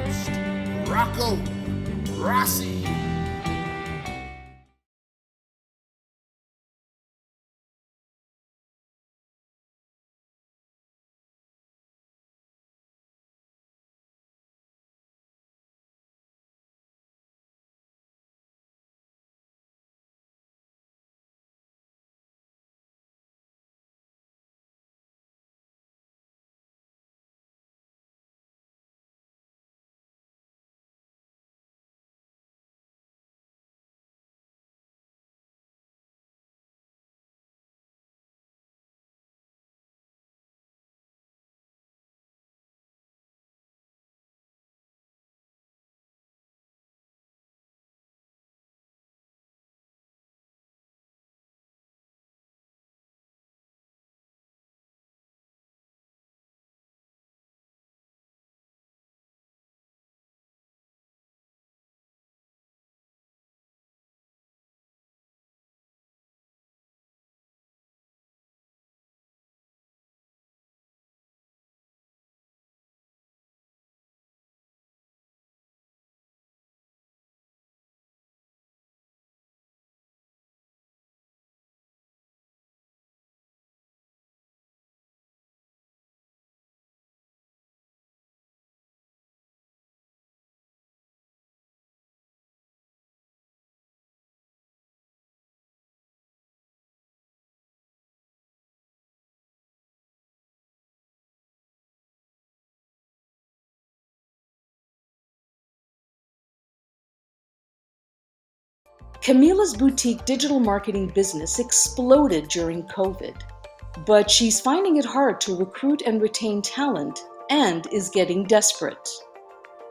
host, Rocco Rossi. Camila's boutique digital marketing business exploded during COVID, but she's finding it hard to recruit and retain talent and is getting desperate.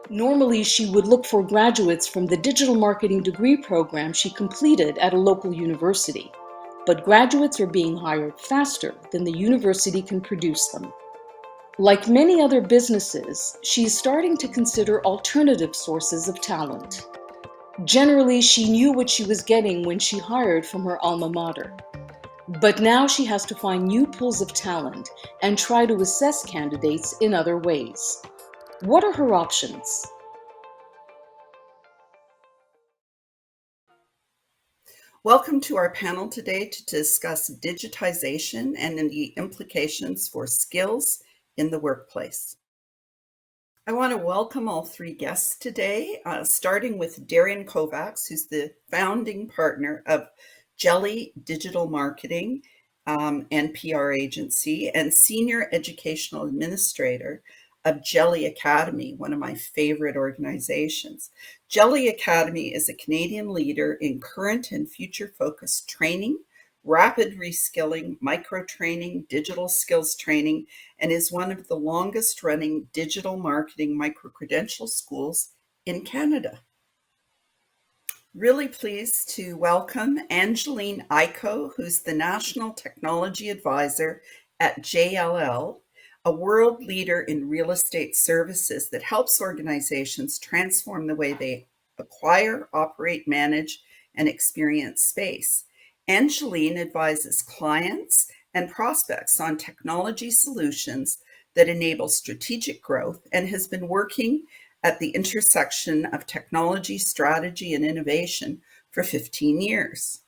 Normally, she would look for graduates from the digital marketing degree program she completed at a local university, but graduates are being hired faster than the university can produce them. Like many other businesses, she's starting to consider alternative sources of talent. Generally, she knew what she was getting when she hired from her alma mater. But now she has to find new pools of talent and try to assess candidates in other ways. What are her options? Welcome to our panel today to discuss digitization and the implications for skills in the workplace. I want to welcome all three guests today, starting with Darian Kovacs, who's the founding partner of Jelly Digital Marketing and PR agency, and senior educational administrator of Jelly Academy, one of my favorite organizations. Jelly Academy is a Canadian leader in current and future-focused training, rapid reskilling, micro-training, digital skills training, and is one of the longest running digital marketing micro-credential schools in Canada. Really pleased to welcome Angeline Iko, who's the National Technology Advisor at JLL, a world leader in real estate services that helps organizations transform the way they acquire, operate, manage, and experience space. Angeline advises clients and prospects on technology solutions that enable strategic growth and has been working at the intersection of technology, strategy, and innovation for 15 years.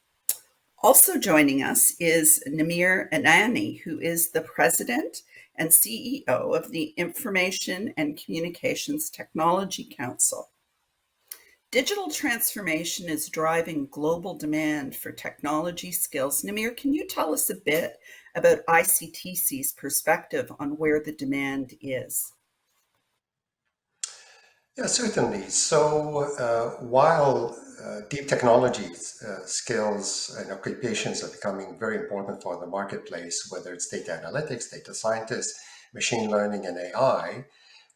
Also joining us is Namir Anani, who is the president and CEO of the Information and Communications Technology Council. Digital transformation is driving global demand for technology skills. Namir, can you tell us a bit about ICTC's perspective on where the demand is? Yeah, certainly. So while deep technologies, skills, and occupations are becoming very important for the marketplace, whether it's data analytics, data scientists, machine learning, and AI,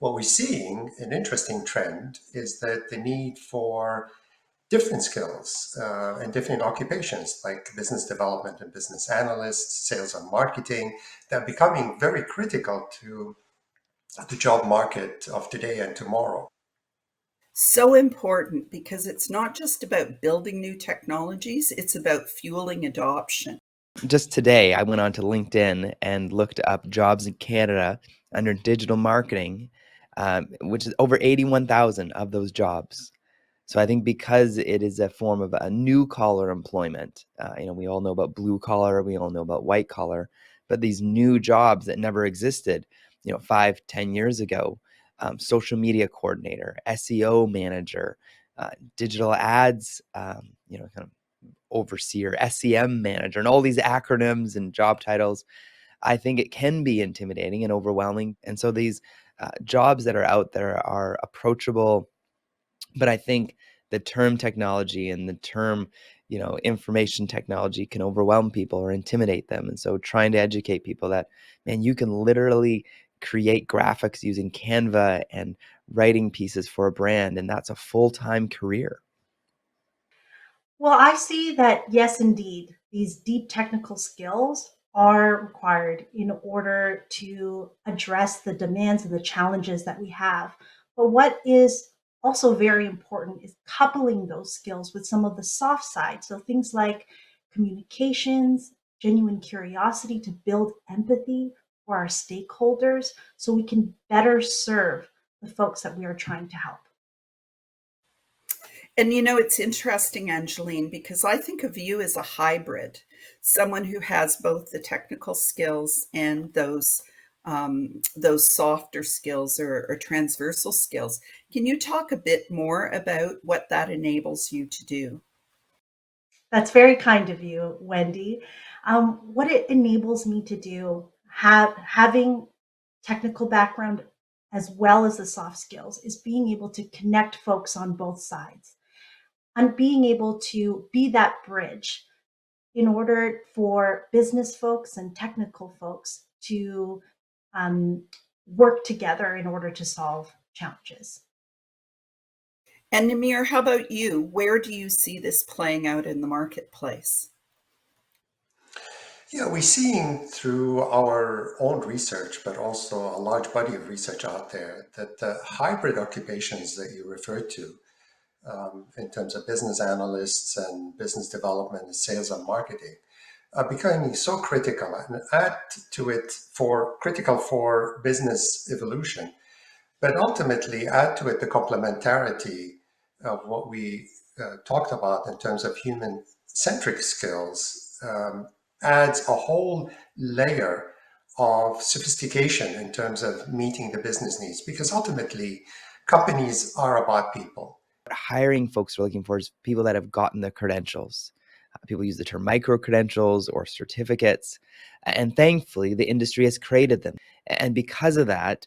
what we're seeing, an interesting trend, is that the need for different skills and different occupations like business development and business analysts, sales and marketing, they're becoming very critical to the job market of today and tomorrow. So important because it's not just about building new technologies, it's about fueling adoption. Just today, I went onto LinkedIn and looked up jobs in Canada under digital marketing. which is over 81,000 of those jobs. So I think because it is a form of a new collar employment, we all know about blue collar, we all know about white collar, but these new jobs that never existed, 5-10 years ago, social media coordinator, SEO manager, digital ads, kind of overseer, SEM manager, and all these acronyms and job titles, I think it can be intimidating and overwhelming. And so these jobs that are out there are approachable, but I think the term technology and the term, information technology can overwhelm people or intimidate them. And so trying to educate people that, man, you can literally create graphics using Canva and writing pieces for a brand, and that's a full-time career. Well, I see that, yes, indeed, these deep technical skills are required in order to address the demands and the challenges that we have. But what is also very important is coupling those skills with some of the soft side. So things like communications, genuine curiosity to build empathy for our stakeholders so we can better serve the folks that we are trying to help. And it's interesting, Angeline, because I think of you as a hybrid, someone who has both the technical skills and those softer skills or transversal skills. Can you talk a bit more about what that enables you to do? That's very kind of you, Wendy. What it enables me to do, having technical background as well as the soft skills, is being able to connect folks on both sides and being able to be that bridge in order for business folks and technical folks to work together in order to solve challenges. And Namir, how about you? Where do you see this playing out in the marketplace? Yeah, we're seeing through our own research, but also a large body of research out there, that the hybrid occupations that you referred to, in terms of business analysts and business development and sales and marketing, are becoming so critical and add to it critical for business evolution, but ultimately add to it the complementarity of what we talked about in terms of human-centric skills, adds a whole layer of sophistication in terms of meeting the business needs, because ultimately companies are about people. Hiring folks we're looking for is people that have gotten the credentials. People use the term micro credentials or certificates, and thankfully the industry has created them. And because of that,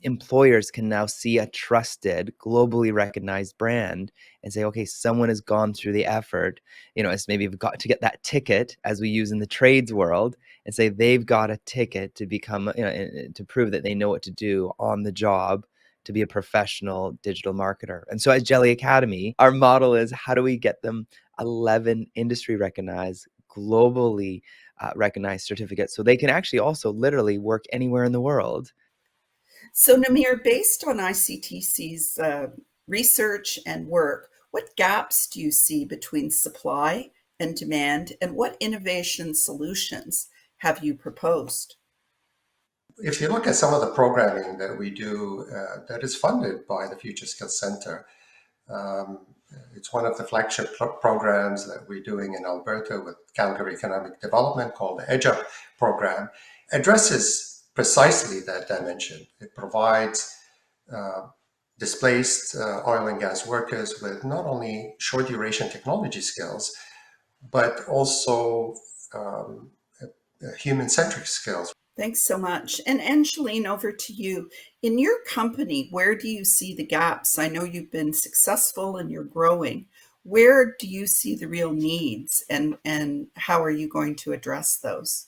employers can now see a trusted, globally recognized brand and say, okay, someone has gone through the effort, as maybe we've got to get that ticket, as we use in the trades world, and say they've got a ticket to become, to prove that they know what to do on the job to be a professional digital marketer. And so at Jelly Academy, our model is, how do we get them 11 industry recognized, globally recognized certificates so they can actually also literally work anywhere in the world? So Namir, based on ICTC's research and work, what gaps do you see between supply and demand, and what innovation solutions have you proposed? If you look at some of the programming that we do that is funded by the Future Skills Center, um, it's one of the flagship programs that we're doing in Alberta with Calgary Economic Development, called the EdgeUp program, addresses precisely that dimension. It provides displaced oil and gas workers with not only short duration technology skills, but also human-centric skills. Thanks so much. And Angeline, over to you. In your company, where do you see the gaps? I know you've been successful and you're growing. Where do you see the real needs, and how are you going to address those?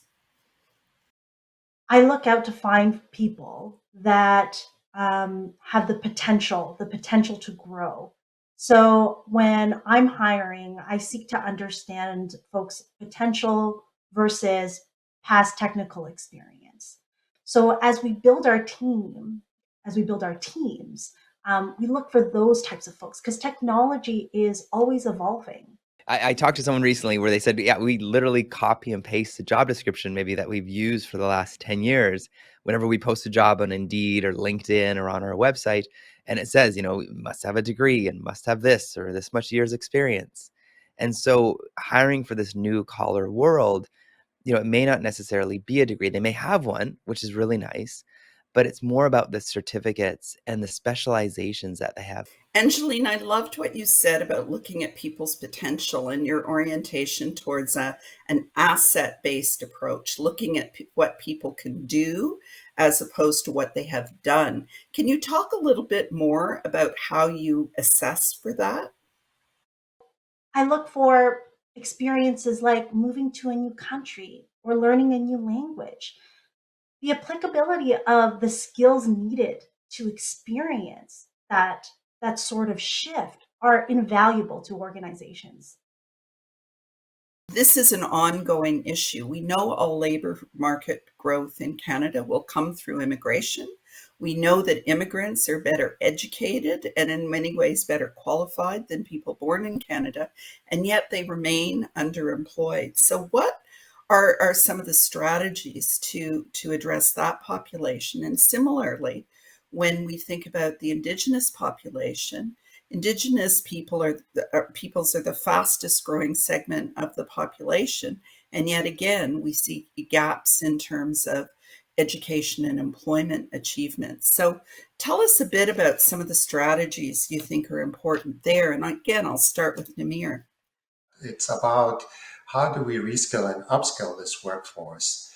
I look out to find people that have the potential to grow. So when I'm hiring, I seek to understand folks' potential versus past technical experience. So as we build our teams, we look for those types of folks because technology is always evolving. I talked to someone recently where they said, yeah, we literally copy and paste the job description maybe that we've used for the last 10 years. Whenever we post a job on Indeed or LinkedIn or on our website, and it says, must have a degree and must have this or this much years experience. And so hiring for this new collar world, it may not necessarily be a degree. They may have one, which is really nice, but it's more about the certificates and the specializations that they have. Angeline, I loved what you said about looking at people's potential and your orientation towards an asset-based approach, looking at what people can do as opposed to what they have done. Can you talk a little bit more about how you assess for that? I look for experiences like moving to a new country or learning a new language. The applicability of the skills needed to experience that sort of shift are invaluable to organizations. This is an ongoing issue. We know all labor market growth in Canada will come through immigration. We know that immigrants are better educated and in many ways better qualified than people born in Canada, and yet they remain underemployed. So what are some of the strategies to address that population? And similarly, when we think about the Indigenous population, Indigenous peoples are the fastest growing segment of the population. And yet again, we see gaps in terms of education and employment achievements. So tell us a bit about some of the strategies you think are important there. And again, I'll start with Namir. It's about how do we reskill and upskill this workforce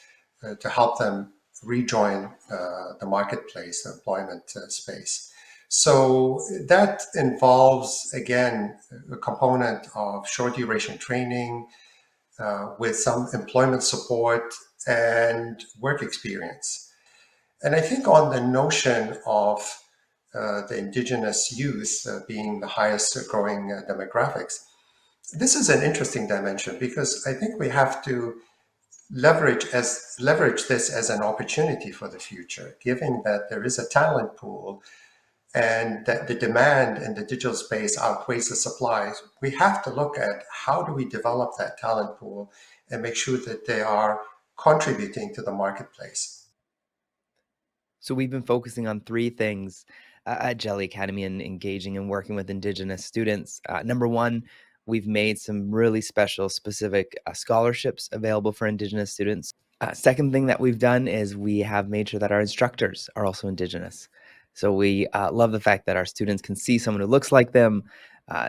to help them rejoin the marketplace, the employment space. So that involves, again, a component of short duration training with some employment support and work experience. And I think on the notion of the Indigenous youth being the highest growing demographics, this is an interesting dimension because I think we have to leverage this as an opportunity for the future, given that there is a talent pool and that the demand in the digital space outweighs the supply. We have to look at how do we develop that talent pool and make sure that they are contributing to the marketplace. So we've been focusing on three things at Jelly Academy and engaging and working with Indigenous students. Number one, we've made some really special, specific scholarships available for Indigenous students. Second thing that we've done is we have made sure that our instructors are also Indigenous. So we love the fact that our students can see someone who looks like them.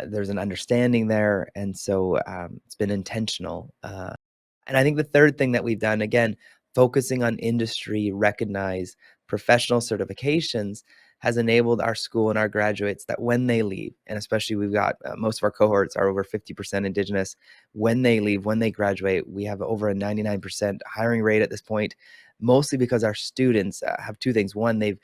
There's an understanding there. And so it's been intentional. And I think the third thing that we've done, again, focusing on industry recognized professional certifications has enabled our school and our graduates that when they leave, and especially we've got most of our cohorts are over 50% Indigenous, when they leave, when they graduate, we have over a 99% hiring rate at this point, mostly because our students have two things. One, they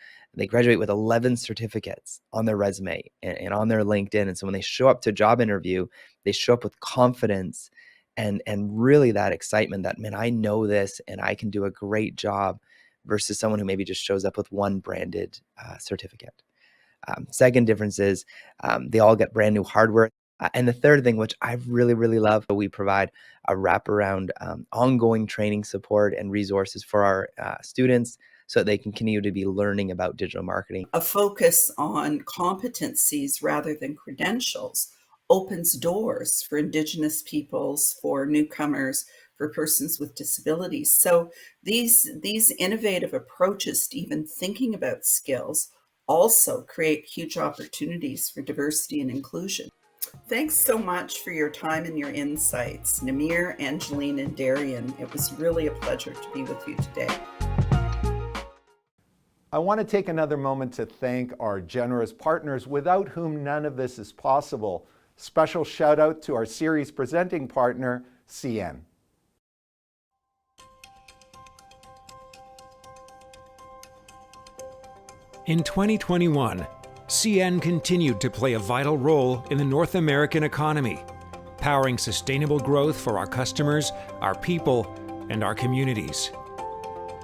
graduate with 11 certificates on their resume and on their LinkedIn. And so when they show up to a job interview, they show up with confidence and really that excitement that, man, I know this and I can do a great job, versus someone who maybe just shows up with one branded certificate. Second difference is they all get brand new hardware. And the third thing, which I really, really love, we provide a wraparound ongoing training support and resources for our students so that they can continue to be learning about digital marketing. A focus on competencies rather than credentials opens doors for Indigenous peoples, for newcomers, for persons with disabilities. So these innovative approaches to even thinking about skills also create huge opportunities for diversity and inclusion. Thanks so much for your time and your insights, Namir, Angeline, and Darian. It was really a pleasure to be with you today. I want to take another moment to thank our generous partners without whom none of this is possible. Special shout out to our series presenting partner, CN. In 2021, CN continued to play a vital role in the North American economy, powering sustainable growth for our customers, our people, and our communities.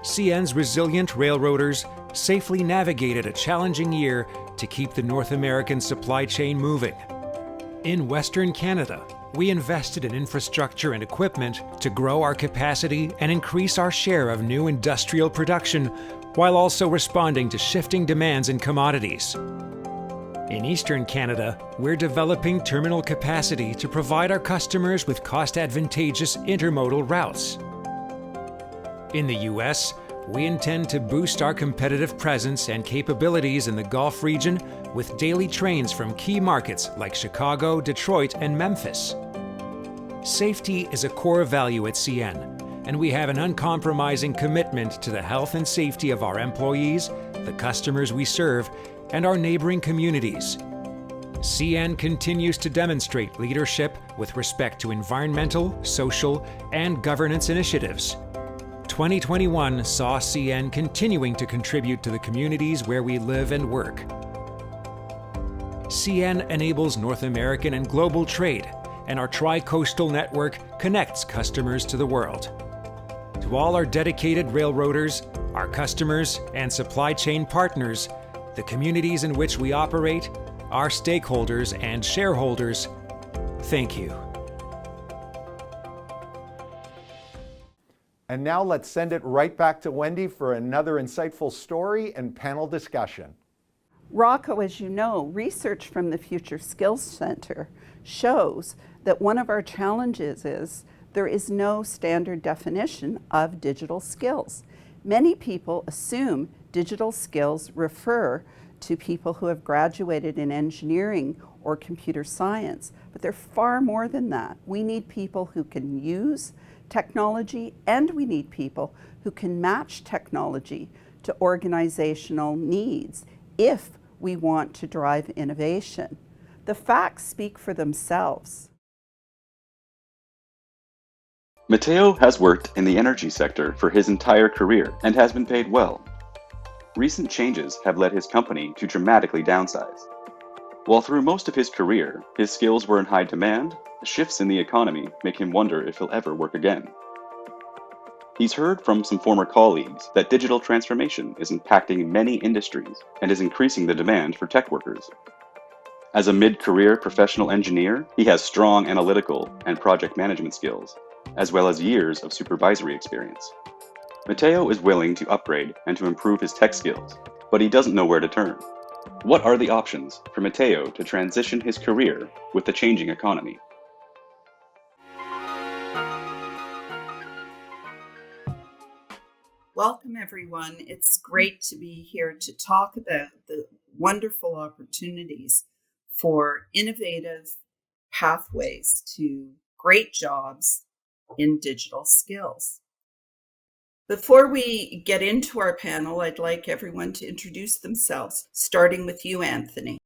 CN's resilient railroaders safely navigated a challenging year to keep the North American supply chain moving. In Western Canada, we invested in infrastructure and equipment to grow our capacity and increase our share of new industrial production, while also responding to shifting demands in commodities. In Eastern Canada, we're developing terminal capacity to provide our customers with cost-advantageous intermodal routes. In the U.S., we intend to boost our competitive presence and capabilities in the Gulf region with daily trains from key markets like Chicago, Detroit, and Memphis. Safety is a core value at CN, and we have an uncompromising commitment to the health and safety of our employees, the customers we serve, and our neighboring communities. CN continues to demonstrate leadership with respect to environmental, social, and governance initiatives. 2021 saw CN continuing to contribute to the communities where we live and work. CN enables North American and global trade, and our tri-coastal network connects customers to the world. To all our dedicated railroaders, our customers, and supply chain partners, the communities in which we operate, our stakeholders and shareholders, thank you. And now let's send it right back to Wendy for another insightful story and panel discussion. Rocco, as you know, research from the Future Skills Center shows that one of our challenges is there is no standard definition of digital skills. Many people assume digital skills refer to people who have graduated in engineering or computer science, but they're far more than that. We need people who can use technology, and we need people who can match technology to organizational needs if we want to drive innovation. The facts speak for themselves. Matteo has worked in the energy sector for his entire career and has been paid well. Recent changes have led his company to dramatically downsize. While through most of his career, his skills were in high demand, shifts in the economy make him wonder if he'll ever work again. He's heard from some former colleagues that digital transformation is impacting many industries and is increasing the demand for tech workers. As a mid-career professional engineer, he has strong analytical and project management skills, as well as years of supervisory experience. Matteo is willing to upgrade and to improve his tech skills, but he doesn't know where to turn. What are the options for Matteo to transition his career with the changing economy? Welcome, everyone. It's great to be here to talk about the wonderful opportunities for innovative pathways to great jobs in digital skills. Before we get into our panel, I'd like everyone to introduce themselves, starting with you, Anthony.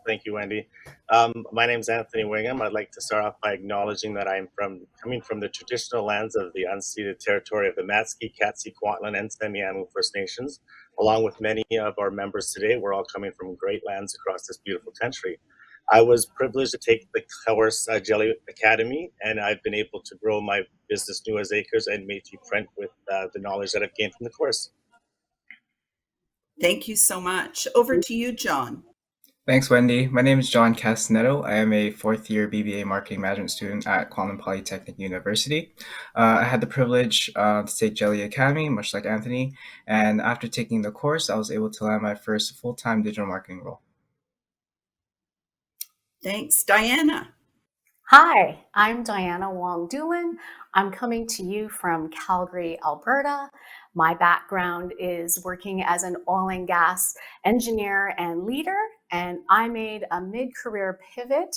Thank you, Wendy. My name is Anthony Wingham. I'd like to start off by acknowledging that I'm coming from the traditional lands of the unceded territory of the Matski, Katzie, Kwantlen, and Semiahmoo First Nations. Along with many of our members today, we're all coming from great lands across this beautiful country. I was privileged to take the course Jelly Academy, and I've been able to grow my business New as Acres and Métis Print with the knowledge that I've gained from the course. Thank you so much. Over to you, John. Thanks, Wendy. My name is John Castanetto. I am a fourth-year BBA Marketing Management student at Kwantlen Polytechnic University. I had the privilege to take Jelly Academy, much like Anthony, and after taking the course, I was able to land my first full-time digital marketing role. Thanks. Diana. Hi, I'm Diana Wong-Doolan. I'm coming to you from Calgary, Alberta. My background is working as an oil and gas engineer and leader, and I made a mid-career pivot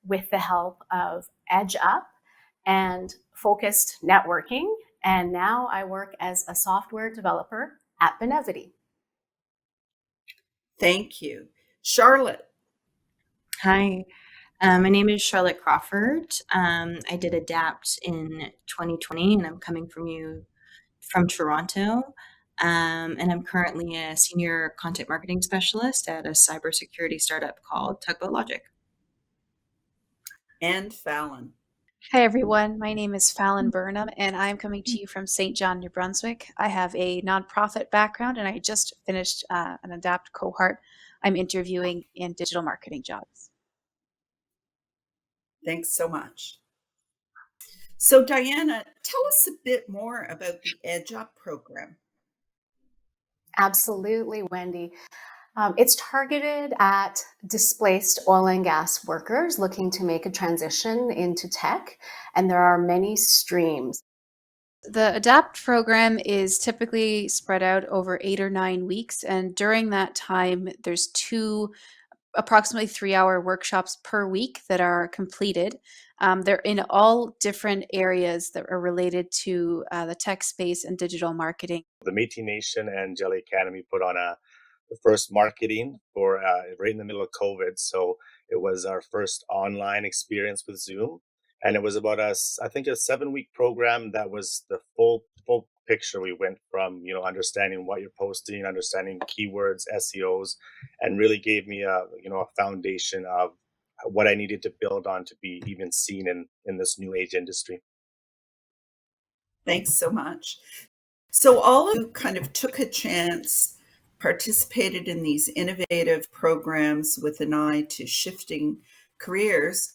with the help of Edge Up and focused networking, and now I work as a software developer at Benevity. Thank you. Charlotte. Hi, my name is Charlotte Crawford. I did ADAPT in 2020, and I'm coming from Toronto. And I'm currently a senior content marketing specialist at a cybersecurity startup called Tugboat Logic. And Fallon. Hi, everyone. My name is Fallon Burnham, and I'm coming to you from St. John, New Brunswick. I have a nonprofit background, and I just finished an ADAPT cohort. I'm interviewing in digital marketing jobs. Thanks so much. So, Diana, tell us a bit more about the Edge Up program. Absolutely, Wendy. It's targeted at displaced oil and gas workers looking to make a transition into tech, and there are many streams. The ADAPT program is typically spread out over 8 or 9 weeks, and during that time, there's two approximately 3-hour workshops per week that are completed. They're in all different areas that are related to the tech space and digital marketing. The Métis Nation and Jelly Academy put on the first marketing for right in the middle of COVID. So it was our first online experience with Zoom. And it was about I think a 7-week program that was the full picture. We went from, understanding what you're posting, understanding keywords, SEOs, and really gave me a foundation of what I needed to build on to be even seen in this new age industry. Thanks so much. So all of you kind of took a chance, participated in these innovative programs with an eye to shifting careers.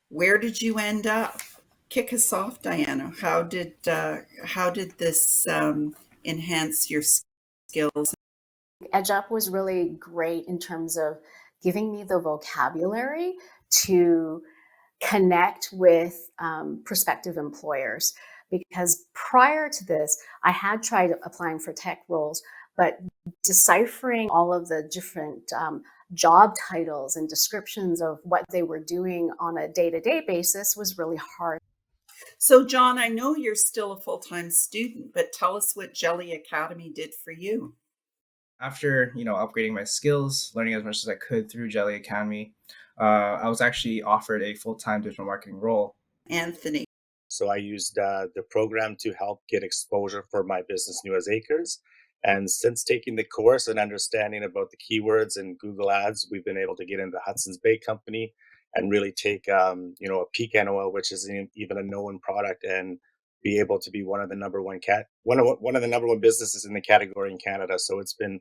Where did you end up? Kick us off, Diana. How did this enhance your skills? Edge Up was really great in terms of giving me the vocabulary to connect with prospective employers. Because prior to this, I had tried applying for tech roles, but deciphering all of the different job titles and descriptions of what they were doing on a day-to-day basis was really hard. So, John, I know you're still a full-time student, but tell us what Jelly Academy did for you. After, upgrading my skills, learning as much as I could through Jelly Academy, I was actually offered a full-time digital marketing role. Anthony. So I used the program to help get exposure for my business, New as Acres. And since taking the course and understanding about the keywords and Google Ads, we've been able to get into Hudson's Bay Company and really take, a pecan oil, which isn't even a known product, and be able to be one of the number one businesses in the category in Canada. So it's been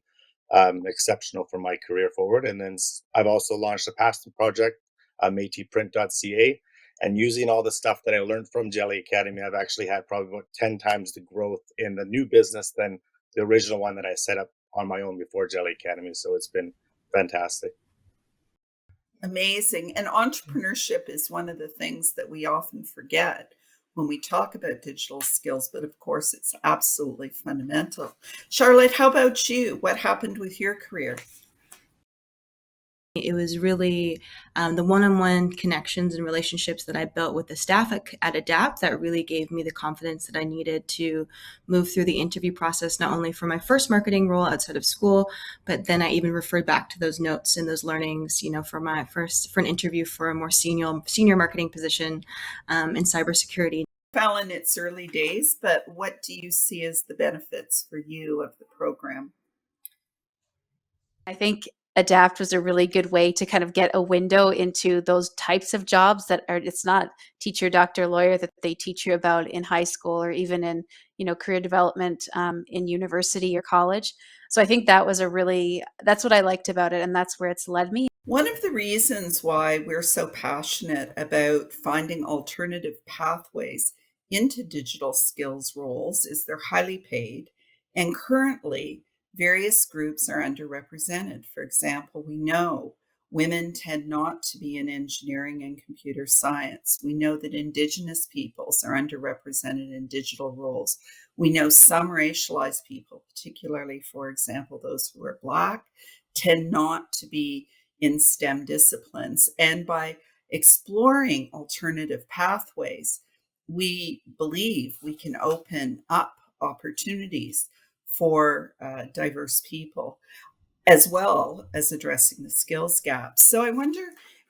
exceptional for my career forward. And then I've also launched a passion project, métisprint.ca. And using all the stuff that I learned from Jelly Academy, I've actually had probably about 10 times the growth in the new business than the original one that I set up on my own before Jelly Academy. So it's been fantastic. Amazing. And entrepreneurship is one of the things that we often forget when we talk about digital skills, but of course it's absolutely fundamental. Charlotte, how about you? What happened with your career? It was really the one-on-one connections and relationships that I built with the staff at ADAPT that really gave me the confidence that I needed to move through the interview process, not only for my first marketing role outside of school, but then I even referred back to those notes and those learnings, for an interview for a more senior marketing position in cybersecurity. Fallon, it's early days, but what do you see as the benefits for you of the program? I think ADAPT was a really good way to kind of get a window into those types of jobs that are, it's not teacher, doctor, lawyer that they teach you about in high school or even in, career development in university or college. So I think that was that's what I liked about it. And that's where it's led me. One of the reasons why we're so passionate about finding alternative pathways into digital skills roles is they're highly paid, and currently various groups are underrepresented. For example, we know women tend not to be in engineering and computer science. We know that Indigenous peoples are underrepresented in digital roles. We know some racialized people, particularly, for example, those who are Black, tend not to be in STEM disciplines. And by exploring alternative pathways, we believe we can open up opportunities for diverse people, as well as addressing the skills gaps. So I wonder,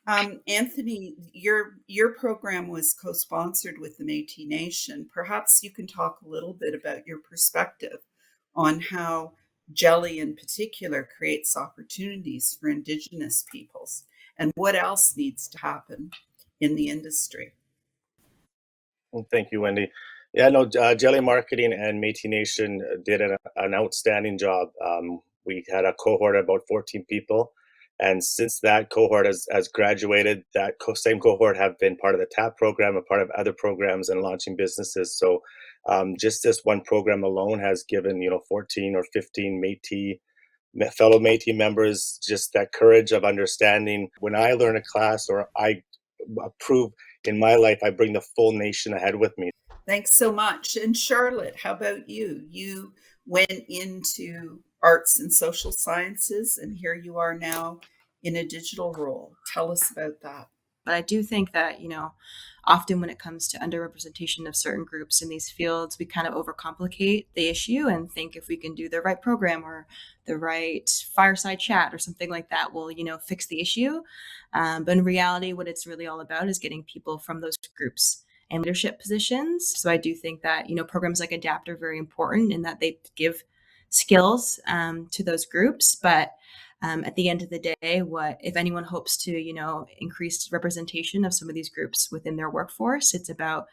Anthony, your program was co-sponsored with the Métis Nation. Perhaps you can talk a little bit about your perspective on how Jelly in particular creates opportunities for Indigenous peoples and what else needs to happen in the industry. Well, thank you, Wendy. Yeah, no, Jelly Marketing and Métis Nation did an outstanding job. We had a cohort of about 14 people, And since that cohort has graduated, that same cohort have been part of the TAP program, a part of other programs and launching businesses. So just this one program alone has given, 14 or 15 fellow Métis members just that courage of understanding when I learn a class or I approve in my life, I bring the full nation ahead with me. Thanks so much. And Charlotte, how about you? You went into arts and social sciences, and here you are now in a digital role. Tell us about that. But I do think that, often when it comes to underrepresentation of certain groups in these fields, we kind of overcomplicate the issue and think if we can do the right program or the right fireside chat or something like that will, fix the issue. But in reality, what it's really all about is getting people from those groups and leadership positions. So I do think that, programs like ADAPT are very important in that they give skills to those groups. But at the end of the day, if anyone hopes to, increase representation of some of these groups within their workforce, it's about,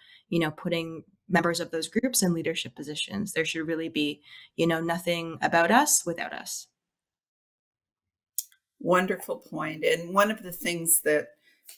putting members of those groups in leadership positions. There should really be, nothing about us without us. Wonderful point. And one of the things that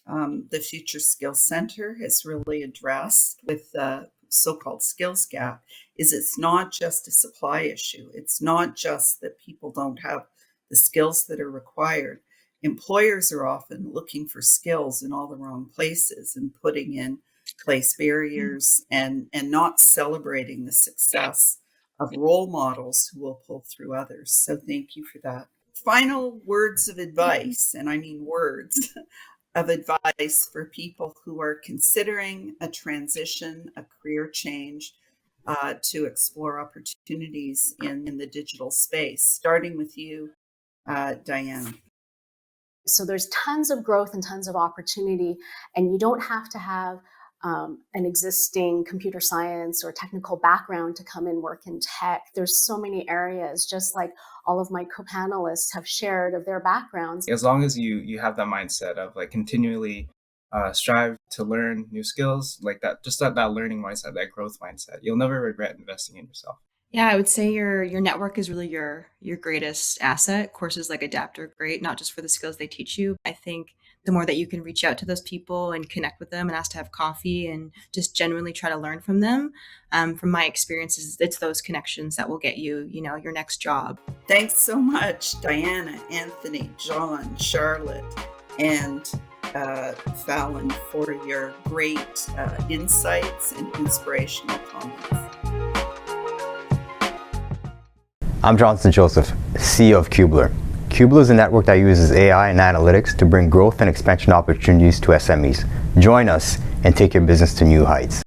the Future Skills Center has really addressed with the so-called skills gap is it's not just a supply issue. It's not just that people don't have the skills that are required. Employers are often looking for skills in all the wrong places and putting in place barriers and not celebrating the success of role models who will pull through others. So thank you for that. Final words of advice, and I mean words of advice for people who are considering a transition, a career change, to explore opportunities in the digital space, starting with you, Diane. So there's tons of growth and tons of opportunity, and you don't have to have an existing computer science or technical background to come and work in tech. There's so many areas, just like all of my co-panelists have shared of their backgrounds. As long as you have that mindset of like continually strive to learn new skills, like that, just that learning mindset, that growth mindset, you'll never regret investing in yourself. Yeah, I would say your network is really your greatest asset. Courses like ADAPT are great, not just for the skills they teach you. I think the more that you can reach out to those people and connect with them and ask to have coffee and just genuinely try to learn from them. From my experiences, it's those connections that will get you, your next job. Thanks so much, Diana, Anthony, John, Charlotte, and Fallon for your great insights and inspirational comments. I'm Johnson Joseph, CEO of Cubler. Cubler is a network that uses AI and analytics to bring growth and expansion opportunities to SMEs. Join us and take your business to new heights.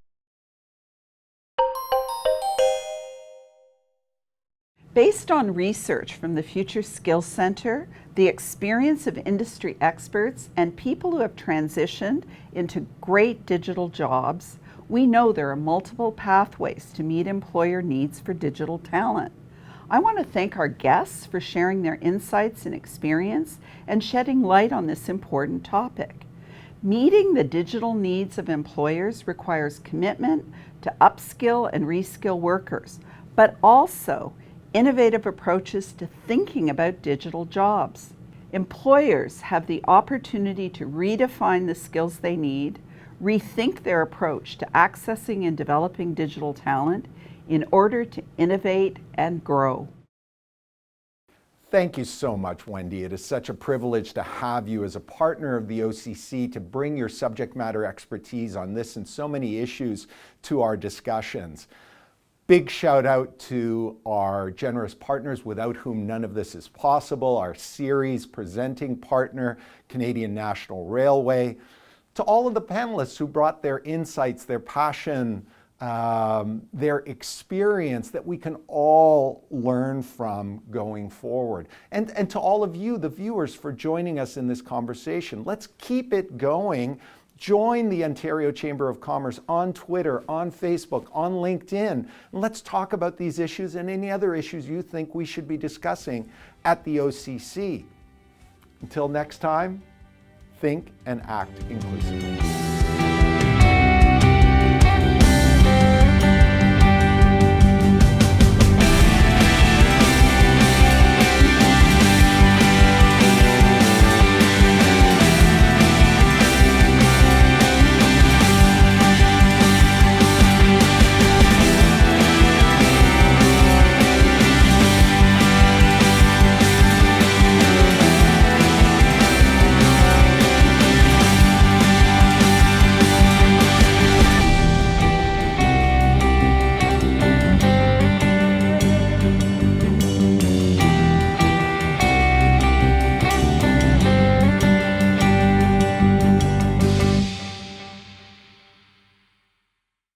Based on research from the Future Skills Center, the experience of industry experts, and people who have transitioned into great digital jobs, we know there are multiple pathways to meet employer needs for digital talent. I want to thank our guests for sharing their insights and experience and shedding light on this important topic. Meeting the digital needs of employers requires commitment to upskill and reskill workers, but also innovative approaches to thinking about digital jobs. Employers have the opportunity to redefine the skills they need, rethink their approach to accessing and developing digital talent in order to innovate and grow. Thank you so much, Wendy. It is such a privilege to have you as a partner of the OCC to bring your subject matter expertise on this and so many issues to our discussions. Big shout out to our generous partners without whom none of this is possible, our series presenting partner, Canadian National Railway, to all of the panelists who brought their insights, their passion, their experience that we can all learn from going forward. And to all of you, the viewers, for joining us in this conversation. Let's keep it going. Join the Ontario Chamber of Commerce on Twitter, on Facebook, on LinkedIn. And let's talk about these issues and any other issues you think we should be discussing at the OCC. Until next time, think and act inclusively.